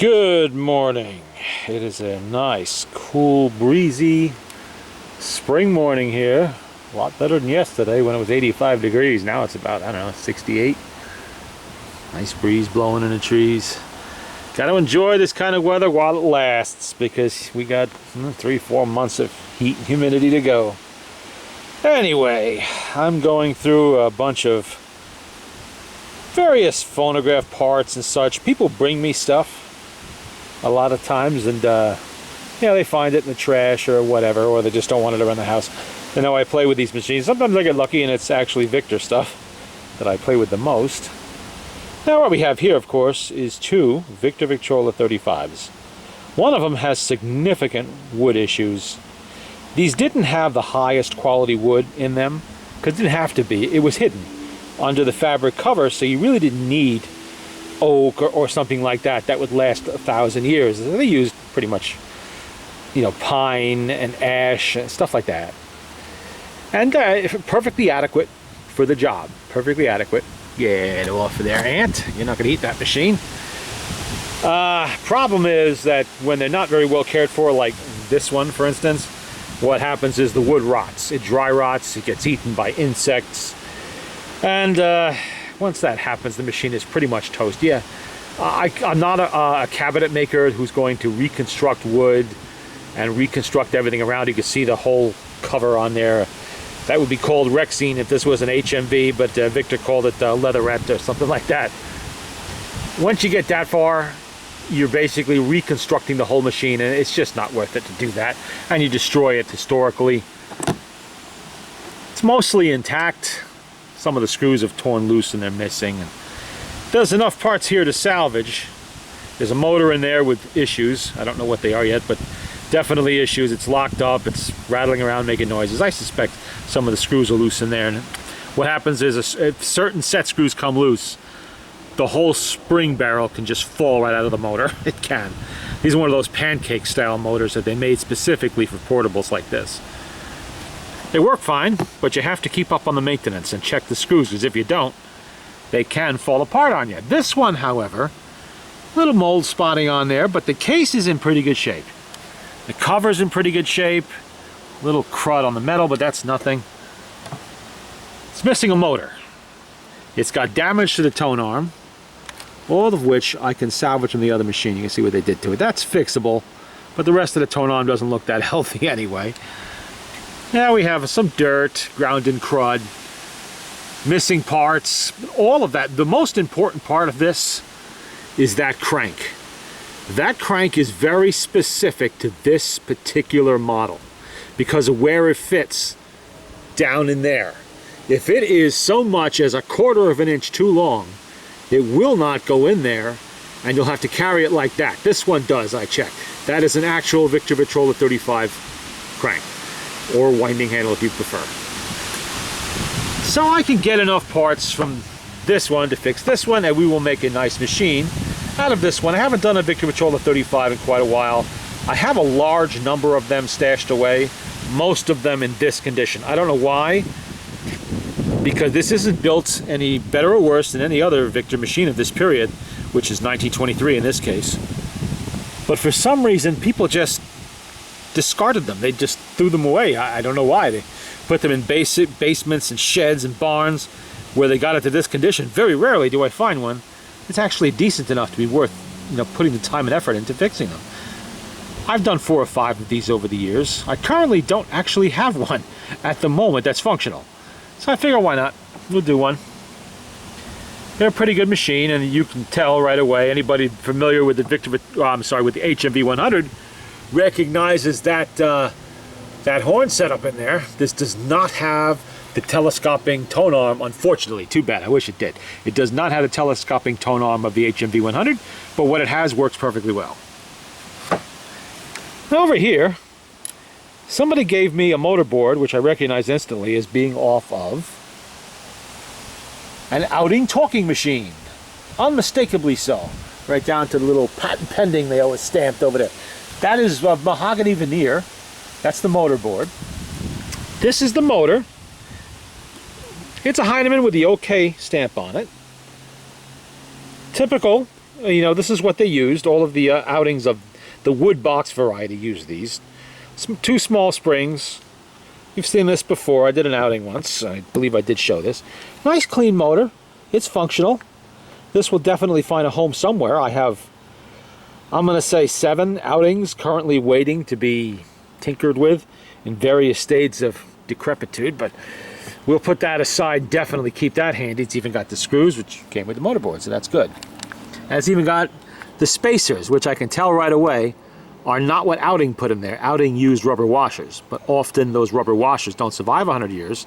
Good morning. It is a nice, cool, breezy spring morning here. A lot better than yesterday when it was 85 degrees. Now it's about, I don't know, 68. Nice breeze blowing in the trees. Got to enjoy this kind of weather while it lasts because we got 3-4 months of heat and humidity to go. Anyway, I'm going through a bunch of various phonograph parts and such. People bring me stuff a lot of times, and they find it in the trash or whatever, or they just don't want it around the house. They know I play with these machines. Sometimes I get lucky and it's actually Victor stuff that I play with the most. Now what we have here, of course, is two Victor Victrola 35s. One of them has significant wood issues. These didn't have the highest quality wood in them, because it didn't have to be. It was hidden under the fabric cover, so you really didn't need oak or something like that would last 1,000 years. They used pretty much, pine and ash and stuff like that. And perfectly adequate for the job. Perfectly adequate. Get off of there, ant. You're not going to eat that machine. Problem is that when they're not very well cared for, like this one, for instance, what happens is the wood rots. It dry rots. It gets eaten by insects. And once that happens, the machine is pretty much toast. Yeah, I'm not a cabinet maker who's going to reconstruct wood and reconstruct everything around. You can see the whole cover on there. That would be called Rexine if this was an HMV, but Victor called it Leatherette or something like that. Once you get that far, you're basically reconstructing the whole machine, and it's just not worth it to do that. And you destroy it historically. It's mostly intact. Some of the screws have torn loose and they're missing. There's enough parts here to salvage. There's a motor in there with issues. I don't know what they are yet, but definitely issues. It's locked up. It's rattling around, making noises. I suspect some of the screws are loose in there. And what happens is if certain set screws come loose, the whole spring barrel can just fall right out of the motor. It can. These are one of those pancake style motors that they made specifically for portables like this. They work fine, but you have to keep up on the maintenance and check the screws, because if you don't, they can fall apart on you. This one, however, little mold spotting on there, but the case is in pretty good shape. The cover's in pretty good shape. Little crud on the metal, but that's nothing. It's missing a motor. It's got damage to the tone arm, all of which I can salvage from the other machine. You can see what they did to it. That's fixable, but the rest of the tone arm doesn't look that healthy anyway. Now we have some dirt, ground in crud, missing parts, all of that. The most important part of this is that crank. That crank is very specific to this particular model because of where it fits down in there. If it is so much as 1/4 of an inch too long, it will not go in there, and you'll have to carry it like that. This one does, I checked. That is an actual Victor Victrola 35 crank, or winding handle if you prefer. So I can get enough parts from this one to fix this one, and we will make a nice machine out of this one. I haven't done a Victor Victrola 35 in quite a while. I have a large number of them stashed away, most of them in this condition. I don't know why, because this isn't built any better or worse than any other Victor machine of this period, which is 1923 in this case. But for some reason, people just discarded them. They just threw them away. I don't know why. They put them in basements and sheds and barns where they got it to this condition. Very rarely do I find one that's actually decent enough to be worth putting the time and effort into fixing them. I've done 4 or 5 of these over the years. I currently don't actually have one at the moment that's functional, so I figure why not. We'll do one. They're a pretty good machine, and you can tell right away. Anybody familiar with the with the HMV 100 recognizes that that horn setup in there. This does not have the telescoping tone arm, unfortunately. Too bad. I wish it did. It does not have the telescoping tone arm of the HMV 100, but what it has works perfectly well. Over here, somebody gave me a motor board, which I recognize instantly as being off of an outing talking machine. Unmistakably so. Right down to the little patent pending they always stamped over there. That is mahogany veneer. That's the motor board. This is the motor. It's a Hyneman with the OK stamp on it. Typical you know, this is what they used. All of the outings of the wood box variety use these. Two small springs. You've seen this before. I did an outing once. I believe I did show this. Nice clean motor. It's functional. This will definitely find a home somewhere. I have, I'm going to say, 7 outings currently waiting to be tinkered with in various states of decrepitude, but we'll put that aside. Definitely keep that handy. It's even got the screws, which came with the motorboard, so that's good. And it's even got the spacers, which I can tell right away are not what outing put in there. Outing used rubber washers, but often those rubber washers don't survive 100 years,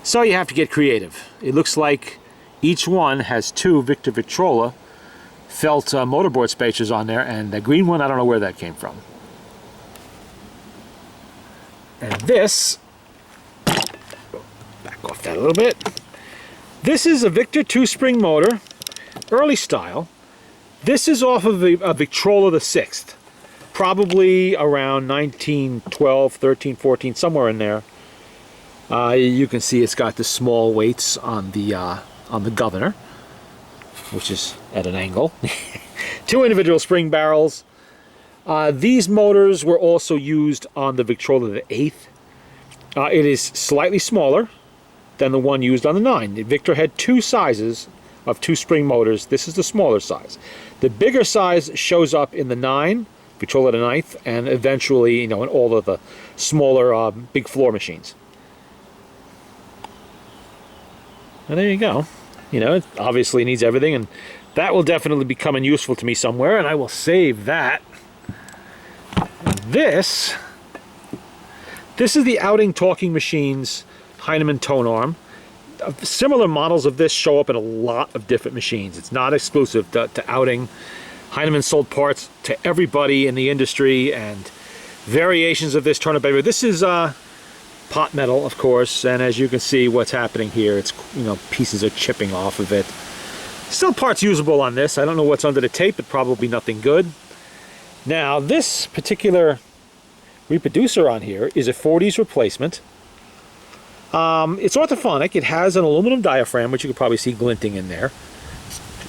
so you have to get creative. It looks like each one has 2 Victor Victrola felt motorboard spacers on there, and the green one, I don't know where that came from. And this, back off that a little bit. This is a Victor 2-spring motor, early style. This is off of a Victrola the 6th, probably around 1912, 13, 14, somewhere in there. You can see it's got the small weights on the governor, which is at an angle. 2 individual spring barrels. These motors were also used on the Victrola the 8th. It is slightly smaller than the one used on the 9. The Victor had 2 sizes of 2-spring motors. This is the smaller size. The bigger size shows up in the 9, Victrola the 9th, and eventually, you know, in all of the smaller big floor machines. And there you go. You know, it obviously needs everything, and that will definitely be coming useful to me somewhere, and I will save that. This is the outing talking machines Hyneman Tonearm. Similar models of this show up in a lot of different machines. It's not exclusive to outing. Hyneman sold parts to everybody in the industry, and variations of this turn up everywhere. This is pot metal, of course, and as you can see what's happening here, it's, you know, pieces are chipping off of it. Still parts usable on this. I don't know what's under the tape, but probably nothing good. Now, this particular reproducer on here is a 40s replacement. It's orthophonic. It has an aluminum diaphragm, which you can probably see glinting in there.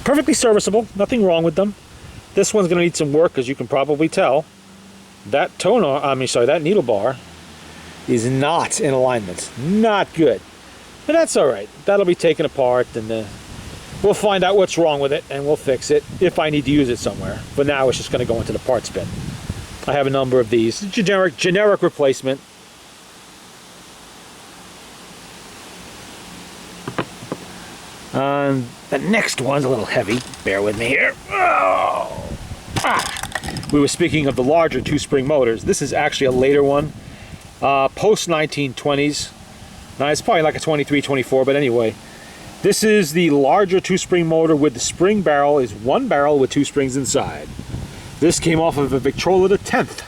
Perfectly serviceable. Nothing wrong with them. This one's going to need some work, as you can probably tell. That that needle bar is not in alignment. Not good. But that's all right. That'll be taken apart, and we'll find out what's wrong with it, and we'll fix it if I need to use it somewhere. But now it's just going to go into the parts bin. I have a number of these. Generic replacement. The next one's a little heavy. Bear with me here. Oh! We were speaking of the larger 2-spring motors. This is actually a later one. Post 1920s. Now it's probably like a 23, 24, but anyway. This is the larger 2-spring motor with the spring barrel is 1 barrel with 2 springs inside. This came off of a Victrola the 10th.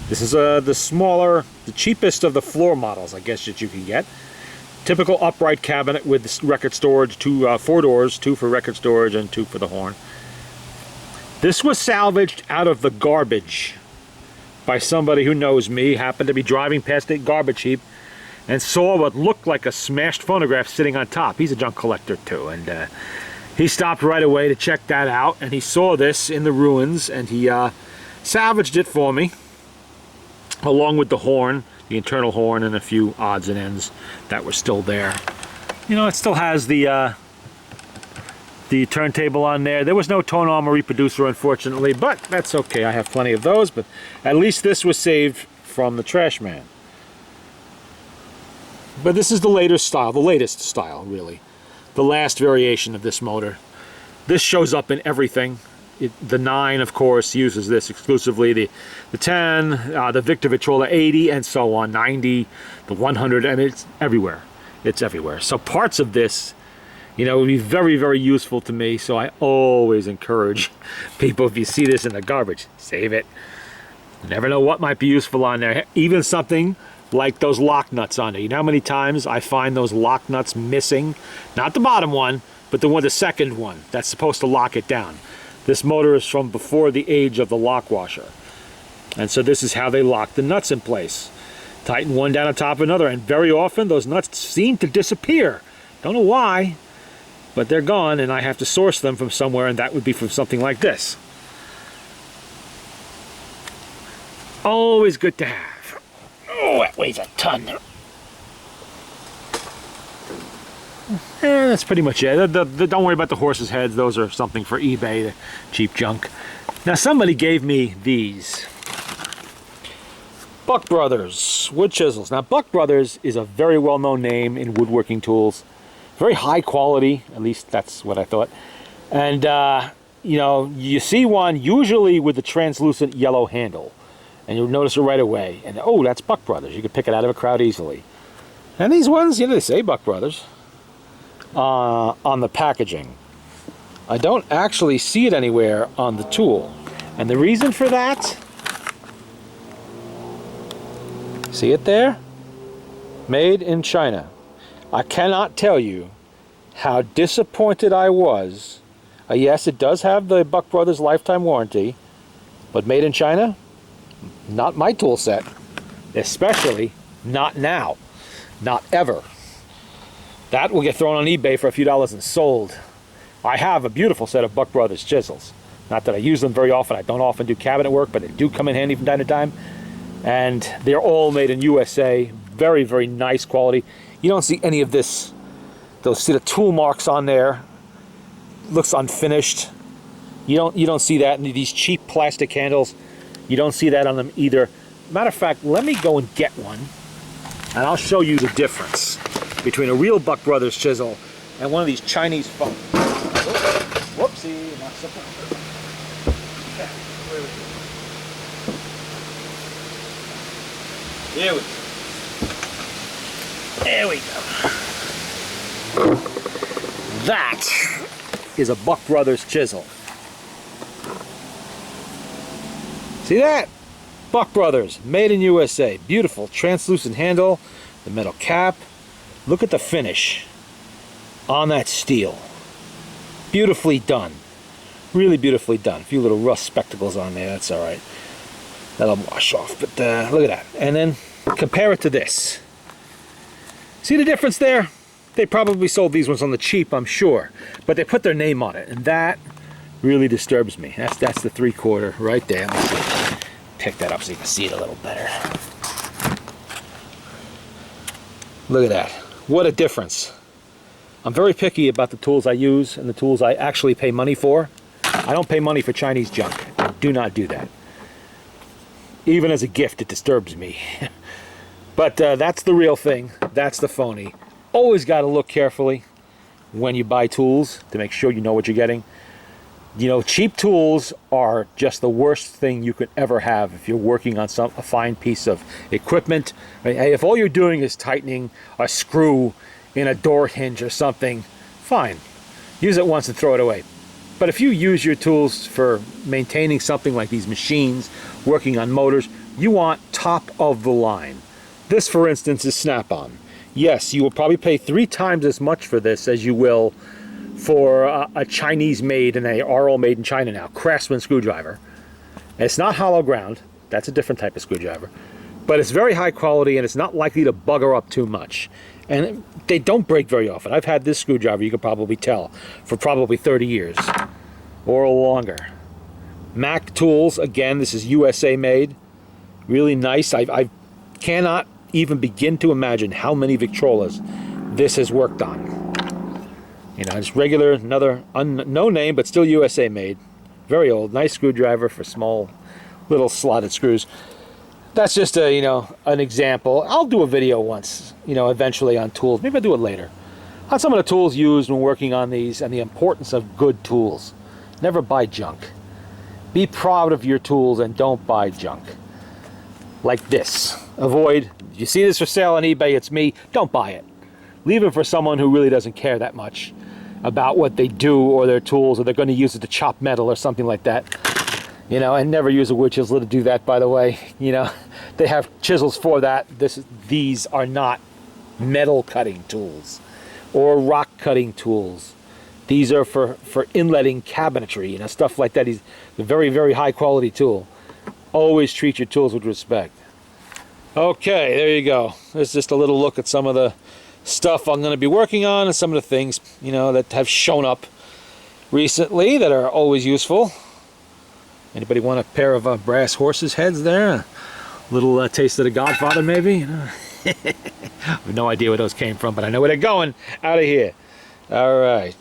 This is the smaller, the cheapest of the floor models, I guess, that you can get. Typical upright cabinet with record storage, 4 doors, 2 for record storage and 2 for the horn. This was salvaged out of the garbage by somebody who knows me, happened to be driving past a garbage heap and saw what looked like a smashed phonograph sitting on top. He's a junk collector too, and he stopped right away to check that out, and he saw this in the ruins, and he salvaged it for me, along with the horn, the internal horn, and a few odds and ends that were still there. You know, it still has the turntable on there. There was no Tonearm or reproducer, unfortunately, but that's okay. I have plenty of those, but at least this was saved from the trash man. But this is the latest style, really. The last variation of this motor. This shows up in everything. The 9, of course, uses this exclusively. The 10, the Victor Victrola 80, and so on. 90, the 100, and it's everywhere. It's everywhere. So parts of this, you know, would be very, very useful to me. So I always encourage people, if you see this in the garbage, save it. You never know what might be useful on there. Even something like those lock nuts on there. You know how many times I find those lock nuts missing? Not the bottom one, but the second one that's supposed to lock it down. This motor is from before the age of the lock washer. And so this is how they lock the nuts in place. Tighten one down on top of another, and very often those nuts seem to disappear. Don't know why. but they're gone, and I have to source them from somewhere, and that would be from something like this. Always good to have. Oh, that weighs a ton. That's pretty much it. Don't worry about the horses' heads. Those are something for eBay, the cheap junk. Now, somebody gave me these. Buck Brothers wood chisels. Now, Buck Brothers is a very well-known name in woodworking tools. Very high quality, at least that's what I thought. And, you know, you see one usually with the translucent yellow handle. And you'll notice it right away. And, oh, that's Buck Brothers. You can pick it out of a crowd easily. And these ones, you know, they say Buck Brothers on the packaging. I don't actually see it anywhere on the tool. And the reason for that... See it there? Made in China. I cannot tell you how disappointed I was. Yes, it does have the Buck Brothers lifetime warranty, but made in China? Not my tool set. Especially not now. Not ever. That will get thrown on eBay for a few dollars and sold. I have a beautiful set of Buck Brothers chisels. Not that I use them very often. I don't often do cabinet work, but they do come in handy from time to time. And they're all made in USA. Very, very nice quality. You don't see any of this. See the tool marks on there. Looks unfinished. You don't see that in these cheap plastic handles. You don't see that on them either. Matter of fact, let me go and get one, and I'll show you the difference between a real Buck Brothers chisel and one of these Chinese phones. Whoopsie, not simple. Okay, where we go. There we go. That is a Buck Brothers chisel. See that? Buck Brothers, made in USA. Beautiful translucent handle, the metal cap. Look at the finish on that steel. Beautifully done. Really beautifully done. A few little rust spectacles on there, that's all right. That'll wash off, but look at that. And then compare it to this. See the difference there? They probably sold these ones on the cheap, I'm sure, but they put their name on it, and that really disturbs me. That's the 3/4 right there. Let me see. Pick that up so you can see it a little better. Look at that. What a difference. I'm very picky about the tools I use and the tools I actually pay money for. I don't pay money for Chinese junk. I do not do that. Even as a gift, it disturbs me. But that's the real thing. That's the phony. Always got to look carefully when you buy tools to make sure you know what you're getting. You know, cheap tools are just the worst thing you could ever have if you're working on a fine piece of equipment. If all you're doing is tightening a screw in a door hinge or something, fine. Use it once and throw it away. But if you use your tools for maintaining something like these machines, working on motors, you want top of the line. This, for instance, is Snap-on. Yes, you will probably pay 3 times as much for this as you will for a Chinese made, and they are all made in China now, Craftsman Screwdriver. And it's not hollow ground. That's a different type of screwdriver. But it's very high quality, and it's not likely to bugger up too much. And they don't break very often. I've had this screwdriver, you could probably tell, for probably 30 years or longer. Mac tools, again, this is USA made. Really nice. I cannot even begin to imagine how many Victrolas this has worked on. You know, just regular, another no name, but still USA made. Very old, nice screwdriver for small, little slotted screws. That's just a, you know, an example. I'll do a video once, you know, eventually on tools. Maybe I'll do it later. On some of the tools used when working on these and the importance of good tools. Never buy junk. Be proud of your tools and don't buy junk. Like this. Avoid, you see this for sale on eBay, it's me, don't buy it. Leave it for someone who really doesn't care that much about what they do or their tools, or they're going to use it to chop metal or something like that. You know, and never use a wood chisel to do that, by the way. You know, they have chisels for that. These are not metal cutting tools or rock cutting tools. These are for inletting cabinetry, you know, stuff like that. He's a very, very high quality tool. Always treat your tools with respect. Okay, there you go. There's just a little look at some of the stuff I'm going to be working on, and some of the things, you know, that have shown up recently that are always useful. Anybody want a pair of brass horses' heads there? A little taste of the Godfather, maybe? You know? I have no idea where those came from, but I know where they're going. Out of here. All right.